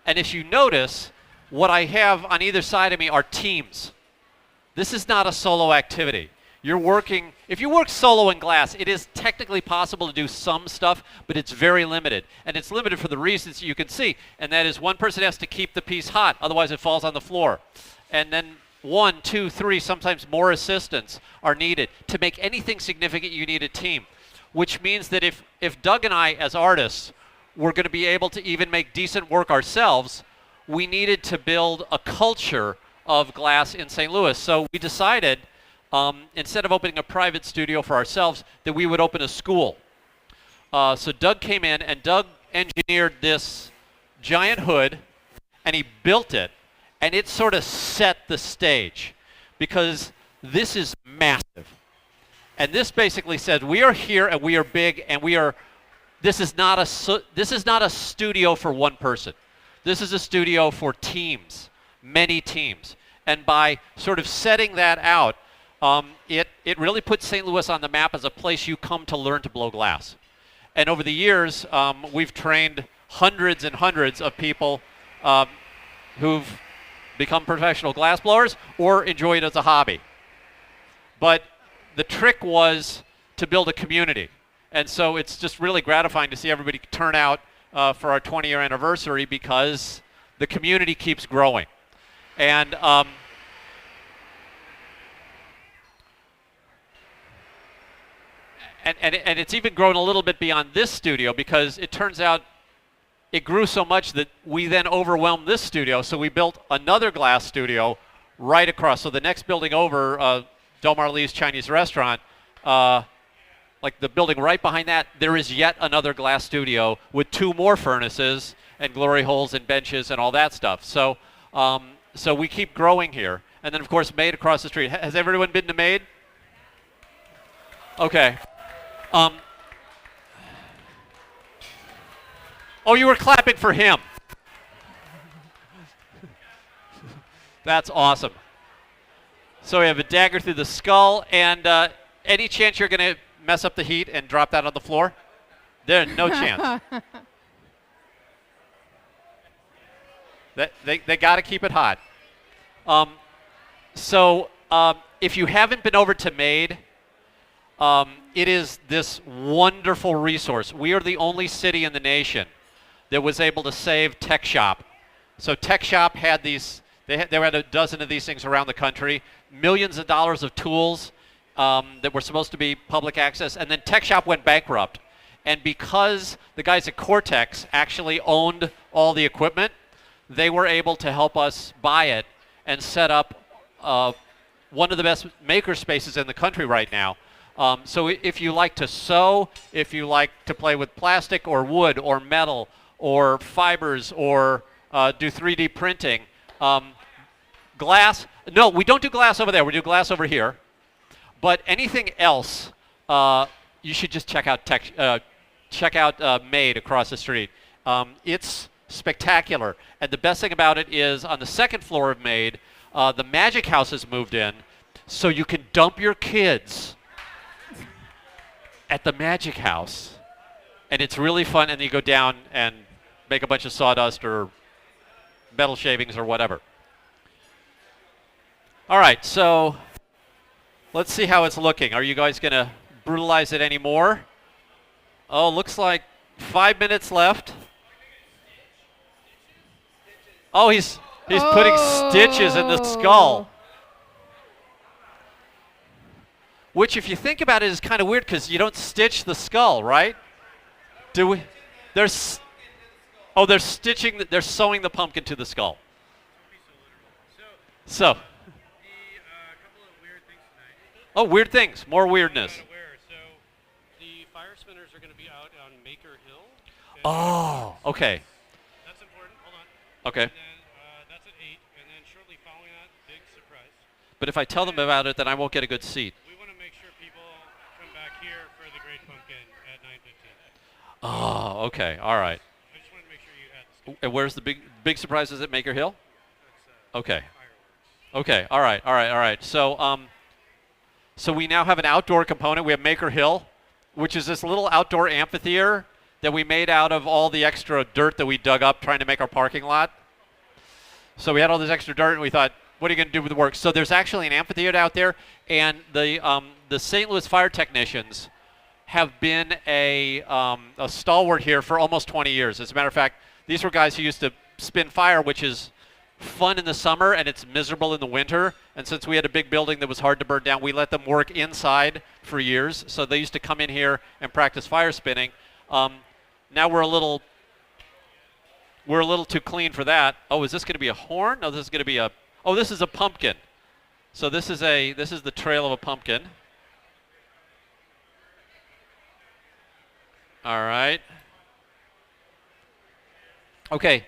And if you notice, what I have on either side of me are teams. This is not a solo activity. You're working, if you work solo in glass, it is technically possible to do some stuff, but it's very limited. And it's limited for the reasons you can see. And that is one person has to keep the piece hot, otherwise it falls on the floor. And then 1, 2, 3, sometimes more assistants are needed. To make anything significant, you need a team. Which means that if Doug and I, as artists, were going to be able to even make decent work ourselves, we needed to build a culture of glass in St. Louis. So we decided, instead of opening a private studio for ourselves, that we would open a school. So Doug came in, and Doug engineered this giant hood, and he built it, and it sort of set the stage, because this is massive. And this basically says, we are here, and we are big, and this is not a studio for one person. This is a studio for teams, many teams. And by sort of setting that out, it really puts St. Louis on the map as a place you come to learn to blow glass. And over the years, we've trained hundreds and hundreds of people who've become professional glass blowers or enjoy it as a hobby. But the trick was to build a community. And so it's just really gratifying to see everybody turn out for our 20-year anniversary, because the community keeps growing. And and it's even grown a little bit beyond this studio, because it turns out it grew so much that we then overwhelmed this studio. So we built another glass studio right across. So the next building over, Delmar Lee's Chinese restaurant, like the building right behind that, there is yet another glass studio with 2 more furnaces and glory holes and benches and all that stuff. So so we keep growing here. And then, of course, Made across the street. Has everyone been to Made? Okay. Oh, you were clapping for him. That's awesome. So we have a dagger through the skull, and any chance you're going to mess up the heat and drop that on the floor? There's no chance. They got to keep it hot. So if you haven't been over to Made, it is this wonderful resource. We are the only city in the nation that was able to save Tech Shop. So Tech Shop had these, they had a dozen of these things around the country, millions of dollars of tools that were supposed to be public access, and then Tech Shop went bankrupt. And because the guys at Cortex actually owned all the equipment, they were able to help us buy it and set up one of the best maker spaces in the country right now. So if you like to sew, if you like to play with plastic or wood or metal or fibers or do 3D printing, glass, no, we don't do glass over there, we do glass over here. But anything else, you should just check out Made across the street. It's spectacular. And the best thing about it is on the second floor of Made, the Magic House has moved in, so you can dump your kids at the Magic House. And it's really fun, and you go down and make a bunch of sawdust or metal shavings or whatever. All right, so let's see how it's looking. Are you guys going to brutalize it anymore? Oh, looks like 5 minutes left. Oh, he's putting stitches in the skull. Which, if you think about it, is kind of weird because you don't stitch the skull, right? Do we? They're stitching. They're sewing the pumpkin to the skull. So. Couple of weird things tonight. Oh, weird things. More weirdness. So the fire spinners are going to be out on Maker Hill. Oh, okay. That's important. Hold on. Okay. And then that's at 8, and then shortly following that, big surprise. But if I tell them about it, then I won't get a good seat. We want to make sure people come back here for the Great Pumpkin at 9:15. Oh, okay. All right. I just wanted to make sure you had the stuff. And where's the big surprises at Maker Hill? That's Okay. fireworks. Okay. All right. So, so we now have an outdoor component. We have Maker Hill, which is this little outdoor amphitheater that we made out of all the extra dirt that we dug up trying to make our parking lot. So we had all this extra dirt, and we thought, what are you going to do with the work? So there's actually an amphitheater out there, and the St. Louis fire technicians have been a stalwart here for almost 20 years. As a matter of fact, these were guys who used to spin fire, which is fun in the summer and it's miserable in the winter. And since we had a big building that was hard to burn down, we let them work inside for years. So they used to come in here and practice fire spinning. Now we're a little too clean for that. Oh, is this going to be a horn? No, this is going to be a. Oh, this is a pumpkin. So this is the trail of a pumpkin. All right. Okay.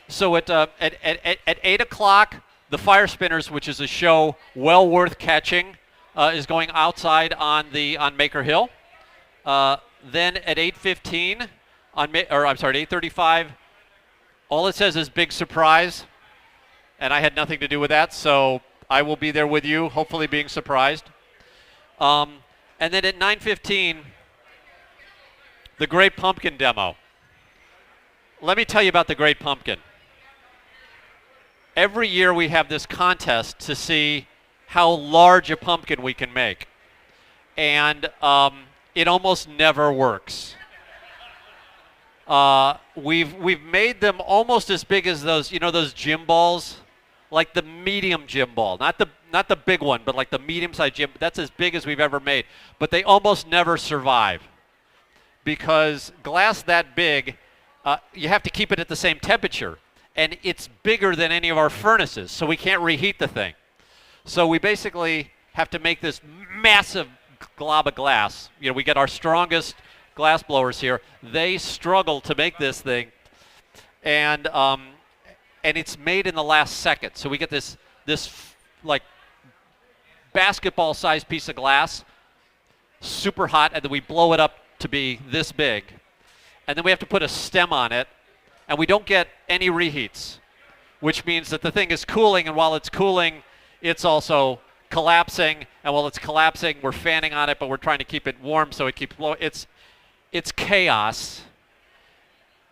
So at 8 o'clock, the Fire Spinners, which is a show well worth catching, is going outside on Maker Hill. Then at 8:15 8:35, all it says is big surprise, and I had nothing to do with that, so I will be there with you, hopefully being surprised. And then at 9:15, the Great Pumpkin demo. Let me tell you about the Great Pumpkin. Every year we have this contest to see how large a pumpkin we can make. And it almost never works. We've made them almost as big as those gym balls, like the medium gym ball, not the big one, but like the medium-sized gym. That's as big as we've ever made. But they almost never survive because glass that big, you have to keep it at the same temperature. And it's bigger than any of our furnaces, so we can't reheat the thing. So we basically have to make this massive glob of glass. We get our strongest glass blowers here. They struggle to make this thing, and it's made in the last second. So we get this like basketball-sized piece of glass, super hot, and then we blow it up to be this big, and then we have to put a stem on it. And we don't get any reheats, which means that the thing is cooling, and while it's cooling, it's also collapsing. And while it's collapsing, we're fanning on it, but we're trying to keep it warm so it keeps blowing. It's chaos.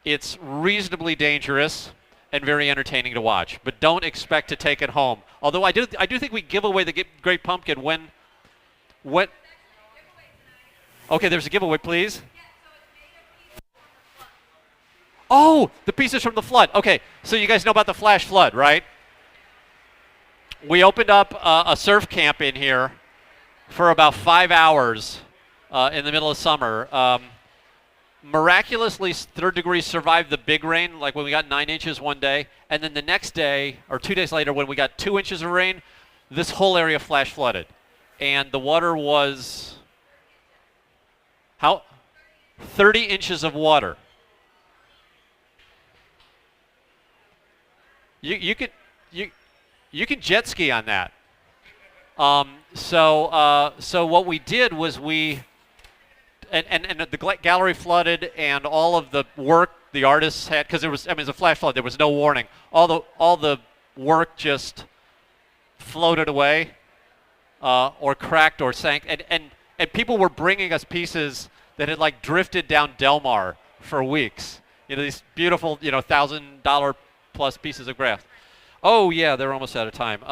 It's reasonably dangerous and very entertaining to watch. But don't expect to take it home. Although I do think we give away the Great Pumpkin when. Okay, there's a giveaway, please. Oh, the pieces from the flood. Okay, so you guys know about the flash flood, right? We opened up a surf camp in here for about 5 hours in the middle of summer. Miraculously, Third Degree survived the big rain, like when we got 9 inches one day. And then the next day, or 2 days later, when we got 2 inches of rain, this whole area flash flooded. And the water was, 30 inches of water. You could jet ski on that. So what we did was and the gallery flooded, and all of the work the artists had, because it was a flash flood. There was no warning. All the work just floated away, or cracked or sank, and people were bringing us pieces that had like drifted down Delmar for weeks. These beautiful $1,000 plus pieces of grass. Oh yeah, they're almost out of time.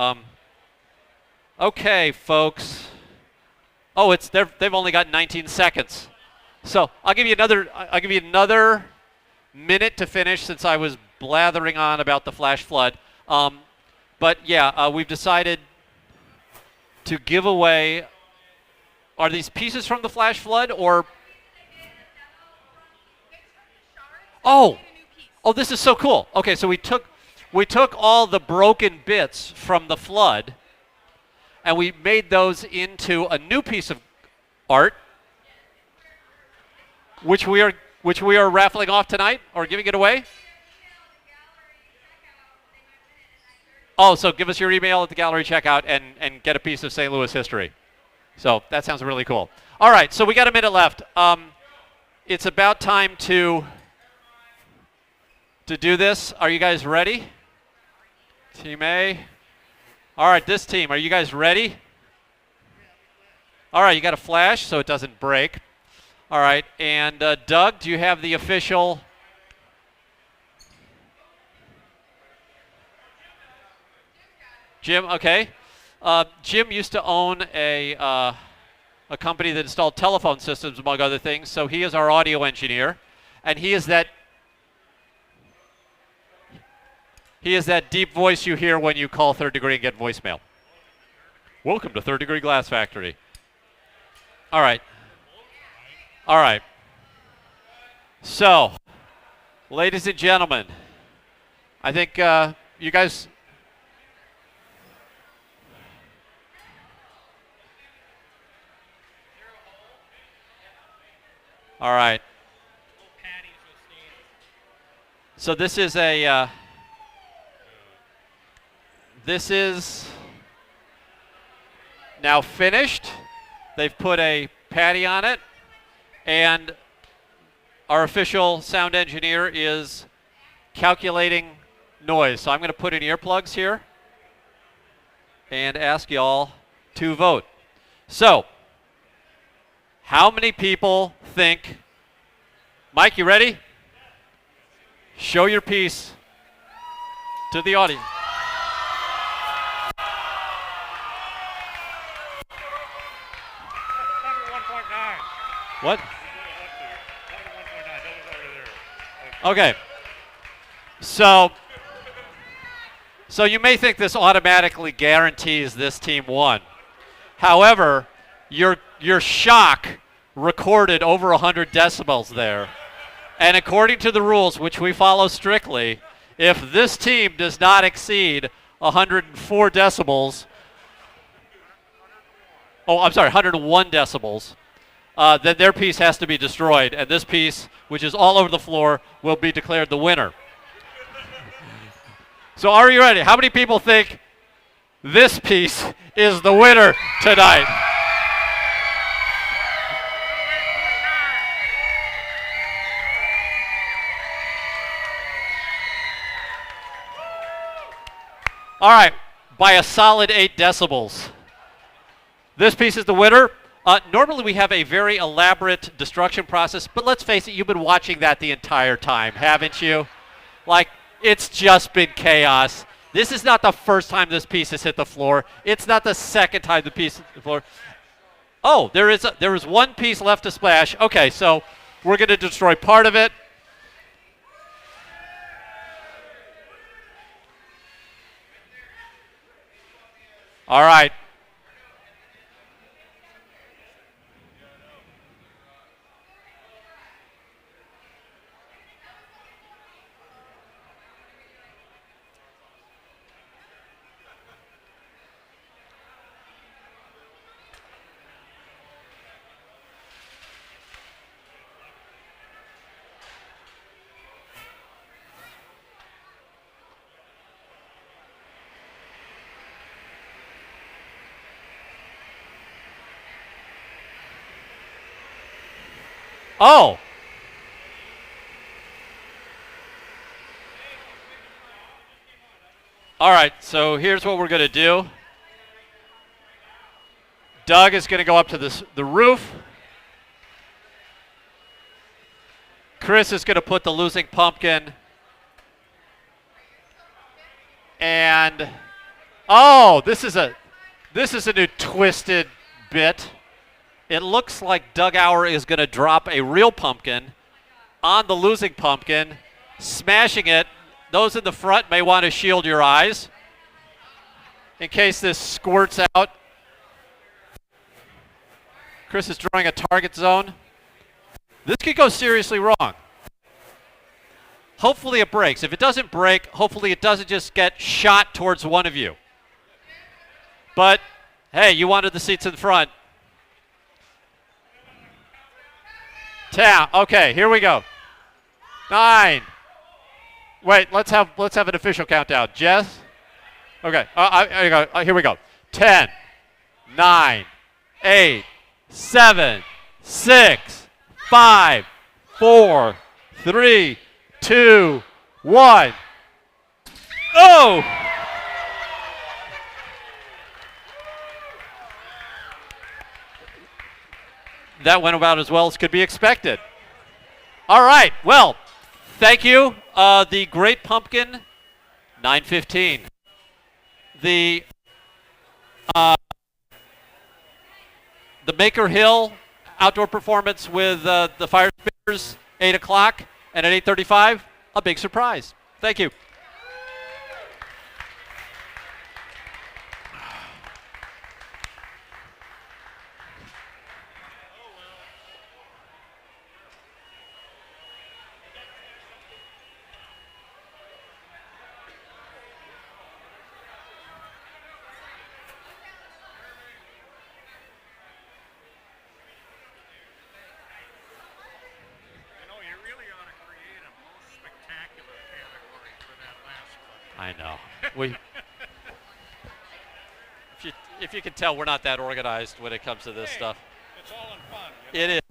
Okay, folks. Oh, they've only got 19 seconds. So I'll give you another minute to finish, since I was blathering on about the flash flood. But yeah, we've decided to give away. Are these pieces from the flash flood or? Oh, this is so cool. Okay, so we took all the broken bits from the flood, and we made those into a new piece of art, which we are raffling off tonight, or giving it away. Oh, so give us your email at the gallery checkout and get a piece of St. Louis history. So that sounds really cool. All right, so we got a minute left. It's about time to do this. Are you guys ready? Team A. All right, this team, are you guys ready? All right, you got a flash so it doesn't break. All right, and Doug, do you have the official? Jim, okay. Jim used to own a company that installed telephone systems, among other things, so he is our audio engineer, and he is that deep voice you hear when you call Third Degree and get voicemail. Welcome to Third Degree Glass Factory. All right. All right. So, ladies and gentlemen, I think you guys... All right. So this is a... this is now finished. They've put a patty on it. And our official sound engineer is calculating noise. So I'm going to put in earplugs here and ask y'all to vote. So, how many people think... Mike, you ready? Show your piece to the audience. What? Okay. So you may think this automatically guarantees this team won. However, your shock recorded over 100 decibels there. And according to the rules, which we follow strictly, if this team does not exceed 104 decibels, oh, I'm sorry, 101 decibels, then their piece has to be destroyed, and this piece, which is all over the floor, will be declared the winner. So are you ready? How many people think this piece is the winner tonight? All right, by a solid 8 decibels. This piece is the winner. Normally we have a very elaborate destruction process, but let's face it, you've been watching that the entire time, haven't you? Like, it's just been chaos. This is not the first time this piece has hit the floor. It's not the second time the piece hit the floor. Oh, there is one piece left to splash. Okay, so we're going to destroy part of it. All right. Oh. All right, so here's what we're going to do. Doug is going to go up to the roof. Chris is going to put the losing pumpkin. And oh, this is a new twisted bit. It looks like Doug Auer is going to drop a real pumpkin on the losing pumpkin, smashing it. Those in the front may want to shield your eyes in case this squirts out. Chris is drawing a target zone. This could go seriously wrong. Hopefully it breaks. If it doesn't break, hopefully it doesn't just get shot towards one of you. But, hey, you wanted the seats in front. 10. Okay, here we go. 9. Wait, let's have an official countdown. Jess? Okay, here we go. 10, 9, 8, 7, 6, 5, 4, 3, 2, 1. Oh! that went about as well as could be expected. All right, well, thank you. The Great Pumpkin, 9:15. The Maker Hill outdoor performance with the Fire Spinners, 8 o'clock, and at 8:35, a big surprise. Thank you. I know. If you can tell, we're not that organized when it comes to this stuff. It's all in fun. It is.